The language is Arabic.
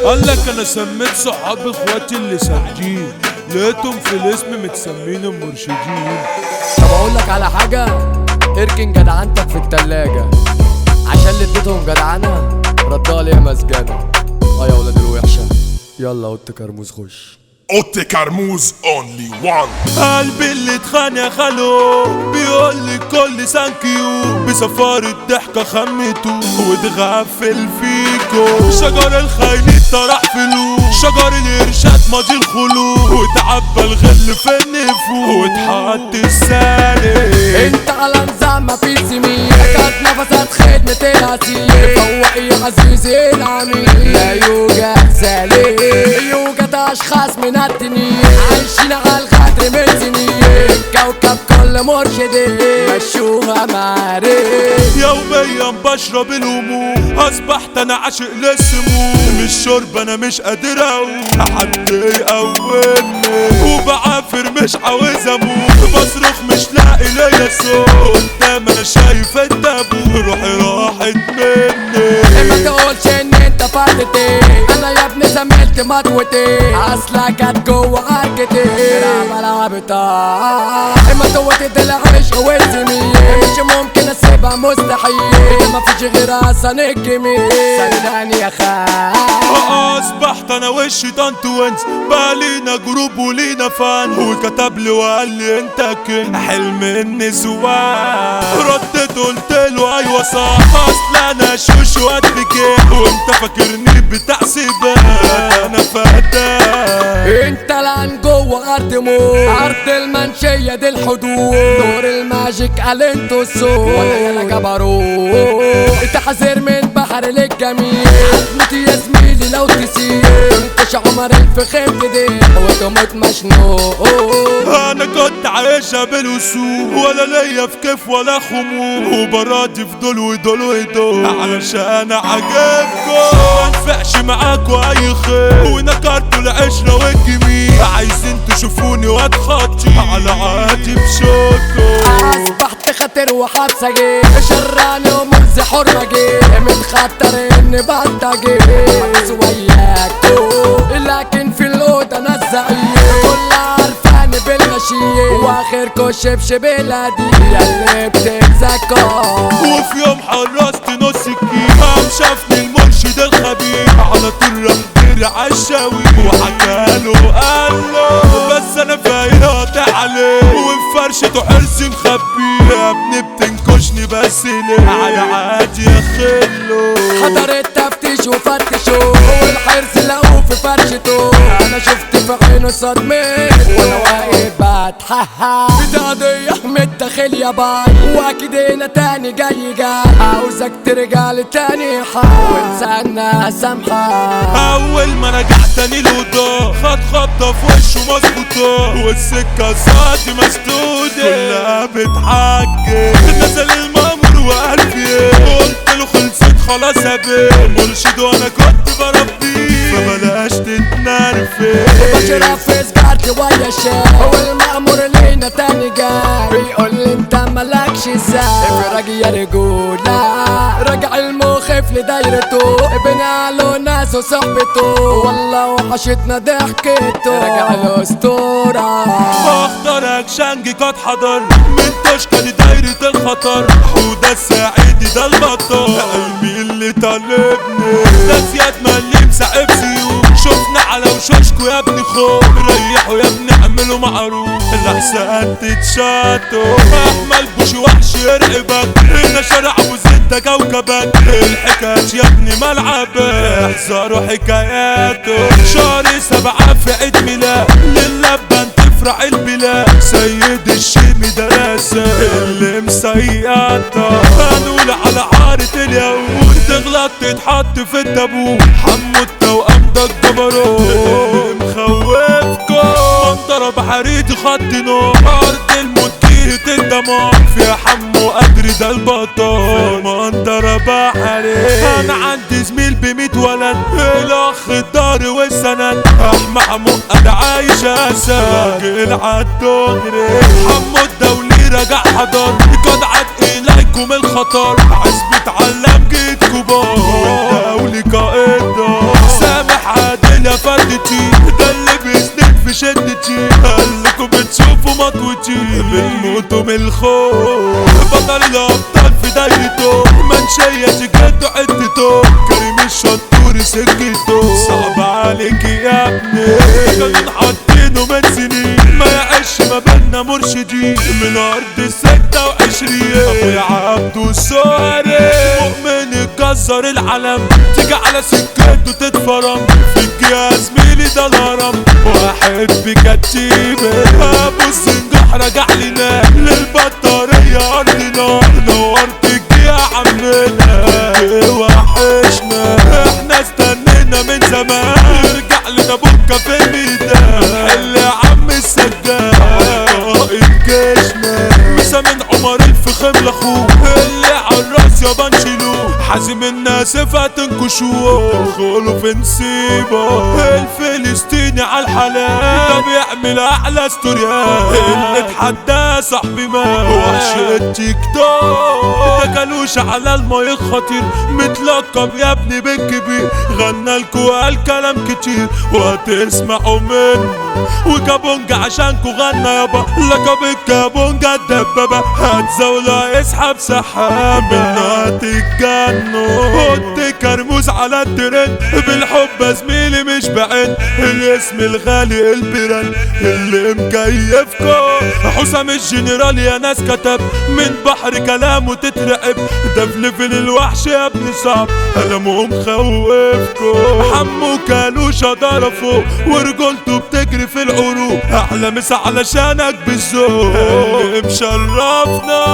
قالك انا سميت صحاب اخواتي اللي ساجين، لقيتهم في الاسم متسمين المرشدين. طب اقولك على حاجة، اركن جدعنتك في التلاجة عشان اللي اديتهم جدعنة ردها لي يا مسجنة. يا ولاد الوحشة يلا قط كرموز خش. قط كرموز اونلي وان. قلبي اللي اتخان يا خالو بيقول لي كل سانكيو، بسفار الضحكة خمته واتغفل فيكو. شجر الخاينين طرح فلوس، شجر الارشاد ماضي الخلود، وتعبى الغل في النفوس واتحط السالك. انت على نظام مفيش زميل، كانت نفسات خدمة العسير. فوق يا عزيزي العميل، لا يوجد سالك، يوجد اشخاص من الدنيا عايشين على الغدر من سنين. الكوكب كل مرشدين مشوها معارف. يوميا بشرب الهموم، اصبحت انا عاشق للسموم. مش شرب انا مش قادر اقوم، حد يقومني وبعافر مش عاوز اموت. بصرخ مش لاقي ليا صوت، قدام انا شايف التابوت، روحي راحت مني. ما تقولش ان انت فاتتي، انا يا ابني زميلتي مضوتي، اصلها كانت جوه عركتي لعبة. ما توتت العشق والزميل، مش ممكن اسيبها مستحيل، مفيش غيرها صنع جميل. صدقني يا خال اصبحت انا والشيطان توينز، بقى لينا جروب ولينا فان، وكتب لي وقال لي انت كن حلم النسوان. ردت قلت له ايوه صح، اصل انا شوش وقد كده، وانت فاكرني بتاع سباق انا فدان. انت الان جوه ارض موت، ارض المنشية دي الحدود، دور الماجيك قال انتو الصوت، ولا يالا جبروت. تحذير من بحر للجميع، عزمتي يا زميلي لو تسيب، انتش عمر الفخم دي وتموت مشنوق. انا كنت عايشها بالوسوق، ولا ليا في كيف ولا خمول، وبراتي في دول ودول ودول علشان عجبكم. منفعش معاكوا اي خير، ونكرتوا العشرة والجميل، عايزين تشوفوني واتخطي على عادي بشوكو. اصبحت خطر وحادثة جي، شراني ومؤذي حرة جي، متخطر اني بلطجي بحس وياكو، لكن في الأوضة انا الزعيم، كلها عارفاني بالغشية، واخركو شبشب الهدية اللي بتتزكى. وفي يوم حرصت نص الكيل، قام شافني المرشد الخبير، على طول راح جري عالشاوي وحكاله قاله، بس انا فايقت عليه وفي فرشته حرص مخبيه. يا ابني بتنكشني بس ليه على عادي يا خلو. حضر التفتيش وفتشوا، والحرص لقوه في فرشته، انا شفت في عينه صدمة وانا واقف بتحها. بداية متدخل يا باي، واكيد هنا تاني جاي، عاوزك ترجع لي تاني وانسانا سامحة. اول ما رجعت تاني الوضوء، خد خبطة في وشه مظبوطة، والسكة صاعدي مسدودة كلها بتحكي. نزل المأمور وقال في ايه، قلت له خلصت خلاص يا بيه، مرشد وانا كنت بربيه فبلاش تتنرفز. بشرب في سجارتي ويا الشاي، والمأمور لينا تاني جاي، بيقول لي انت مالكش ازاي في راجل يا رجولة. رجع المخيف لدايرته، بنا له ناس وصحبته، والله وحشتنا ضحكته، رجع الاسطورة. اختارك شانجي قد حضر من تشكى لدايرة الخطر، حودة السعيدي ده البطل، قلبي اللي طالبني ده زياد ملي مسحب سيوف. شفنا على وشوشكوا يا ابني خوف، ريحوا يا ابني اعملوا معروف، الاحسان تتشاتوا. احمل بوش وحش يرقبك، هنا شارع ابو زدة كوكبك، الحكايات يا ابني ملعبك، احذروا حكاياته. شهر 7 في عيد ميلاد، للبن تفرع البلاد، سيد الشيمي دراسة اللي مسيطة. هنقول على عارة اليهود، تغلط تتحط في التابوت، حمو التوأم ده الجبروت مخوفكم. منظرة بحريتي خط نار، أرض الموت جهة الدمار، فيها حمو قدري ده البطل منظرة بحري. أنا عندي زميل ب100 ولد، الأخ الدار والسند، أحمى حمقد عايش أسد، راجل عالدغري. حمو الدولي رجع حضر، قد عد إليكم الخطر، عزبة علم جيت كبار. ليا سكته حتته كريم الشطور سكته صعب عليك يا ابني كانوا حاطينه من سنين ما يعيش ما بينا مرشدين من ارض 26 ابويا عبده السواري مؤمن يكسر العلم تيجي على سكته تتفرم فيك يا زميلي ده الهرم واحد بكتيبه ابو السنجح رجع لنا للبطاريه ارضنا نورتك يا عمنا وحشنا احنا استنينا من زمان يرجع لنا بكا في الميدان حل يا عم السجاد قائد جيشنا مسا من عمر الفخم لاخوه اللي عالراس يابا نشيلوه حازم الناس فتنكشوه تدخلوا في نسيبه الفلسطيني عالحلال ده بيعمل احلى ستوريات اللي اتحدى صاحبي ما وحش التيك توك ده كلوش على المايك خطير متلقب يا ابني بالكبير غنى لكو قال كلام كتير وهتسمعوا منه وكابونجا عشانكو غنى يابا لقب الكابونجا الدبابة هتزاوله يسحب سحاب منها تتجنوا حط كرموز على الترند بالحب زميلي مش بعد الاسم الغالي البراند اللي مكيفكو حسام الجنرال يا ناس كتب من بحر كلامه تترعب ده في ليفل الوحش يا ابني صعب قلمه مخوفكو حمو كالوشة ضرفه ورجولته بتجري في العروق احلى مسا علشانك بالذوق اللي مشرفنا